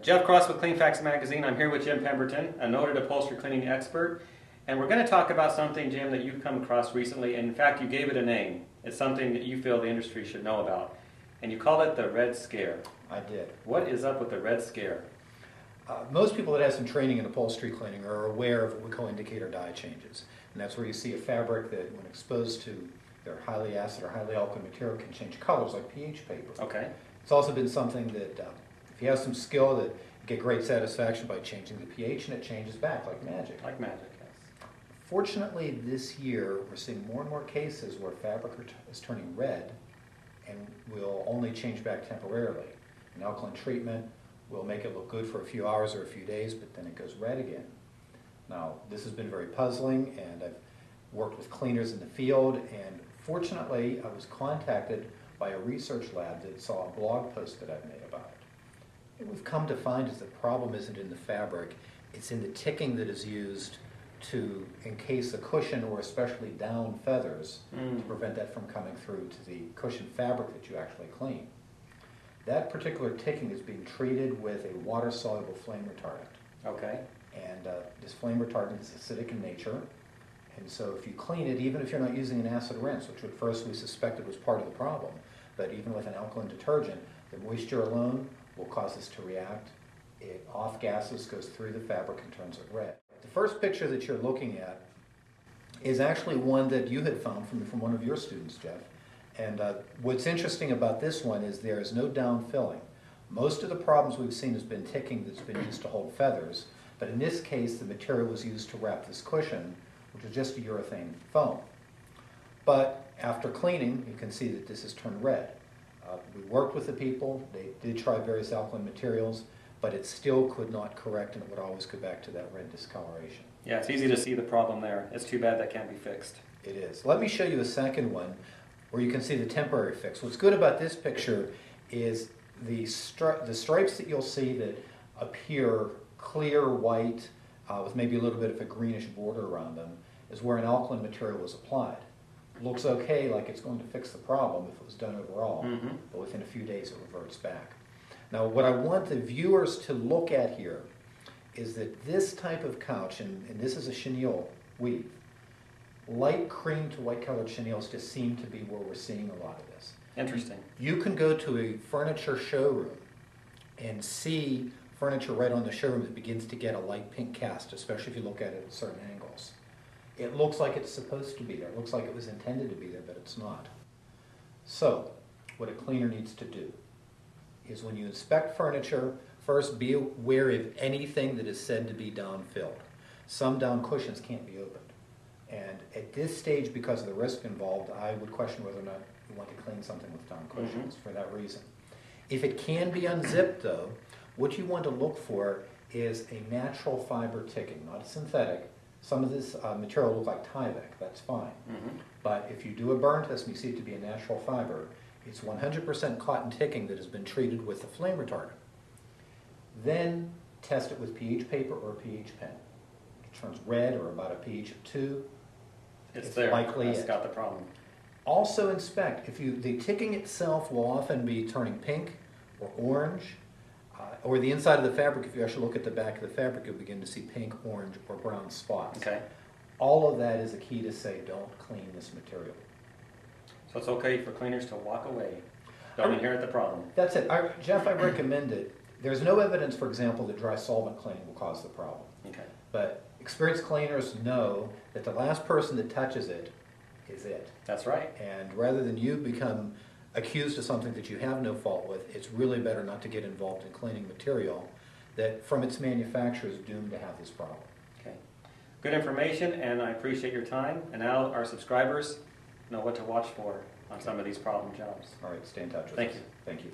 Jeff Cross with Clean Facts Magazine. I'm here with Jim Pemberton, a noted upholstery cleaning expert. And we're going to talk about something, Jim, that you've come across recently. And in fact, you gave it a name. It's something that you feel the industry should know about. And you called it the Red Scare. I did. What is up with the Red Scare? Most people that have some training in upholstery cleaning are aware of what we call indicator dye changes. And that's where you see a fabric that, when exposed to their highly acid or highly alkaline material, can change colors like pH paper. Okay. It's also been something that, if you have some skill, that you get great satisfaction by changing the pH, and it changes back like magic. Like magic, yes. Fortunately, this year, we're seeing more and more cases where fabric is turning red and will only change back temporarily. An alkaline treatment will make it look good for a few hours or a few days, but then it goes red again. Now, this has been very puzzling, and I've worked with cleaners in the field, and fortunately, I was contacted by a research lab that saw a blog post that I've made about it. What we've come to find is the problem isn't in the fabric, it's in the ticking that is used to encase a cushion, or especially down feathers, to prevent that from coming through to the cushion fabric that you actually clean. That particular ticking is being treated with a water-soluble flame retardant. Okay. And this flame retardant is acidic in nature, and so if you clean it, even if you're not using an acid rinse, which at first we suspected was part of the problem, but even with an alkaline detergent, the moisture alone will cause this to react. It off-gases, goes through the fabric, and turns it red. The first picture that you're looking at is actually one that you had found from one of your students, Jeff. And what's interesting about this one is there is no down filling. Most of the problems we've seen has been ticking that's been used to hold feathers, but in this case the material was used to wrap this cushion, which is just a urethane foam. But after cleaning, you can see that this has turned red. We worked with the people, they did try various alkaline materials, but it still could not correct, and it would always go back to that red discoloration. Yeah, it's easy to see the problem there. It's too bad that can't be fixed. It is. Let me show you a second one where you can see the temporary fix. What's good about this picture is the stripes that you'll see that appear clear white with maybe a little bit of a greenish border around them is where an alkaline material was applied. Looks okay, like it's going to fix the problem if it was done overall, but within a few days it reverts back. Now, what I want the viewers to look at here is that this type of couch, and this is a chenille weave, light cream to white colored chenilles just seem to be where we're seeing a lot of this. Interesting. You can go to a furniture showroom and see furniture right on the showroom that begins to get a light pink cast, especially if you look at it at certain angles. It looks like it's supposed to be there. It looks like it was intended to be there, but it's not. So, what a cleaner needs to do is, when you inspect furniture, first be aware of anything that is said to be down-filled. Some down cushions can't be opened. And at this stage, because of the risk involved, I would question whether or not you want to clean something with down cushions for that reason. If it can be unzipped, though, what you want to look for is a natural fiber ticking, not a synthetic. Some of this material looks like Tyvek, that's fine. But if you do a burn test and you see it to be a natural fiber, it's 100% cotton ticking that has been treated with a flame retardant. Then test it with pH paper or a pH pen. If it turns red or about a pH of 2, It's there. likely That's it. got the problem. Also inspect. The ticking itself will often be turning pink or orange, or the inside of the fabric. If you actually look at the back of the fabric, you'll begin to see pink, orange, or brown spots. Okay. All of that is a key to say, don't clean this material. So it's okay for cleaners to walk away. Don't inherit the problem. That's it. Jeff, I recommend it. There's no evidence, for example, that dry solvent cleaning will cause the problem. Okay. But experienced cleaners know that the last person that touches it is it. That's right. And rather than you become accused of something that you have no fault with, it's really better not to get involved in cleaning material that from its manufacturer is doomed to have this problem. Okay. Good information, and I appreciate your time. And now our subscribers know what to watch for on some of these problem jobs. All right, stay in touch with us. Thank you. Thank you.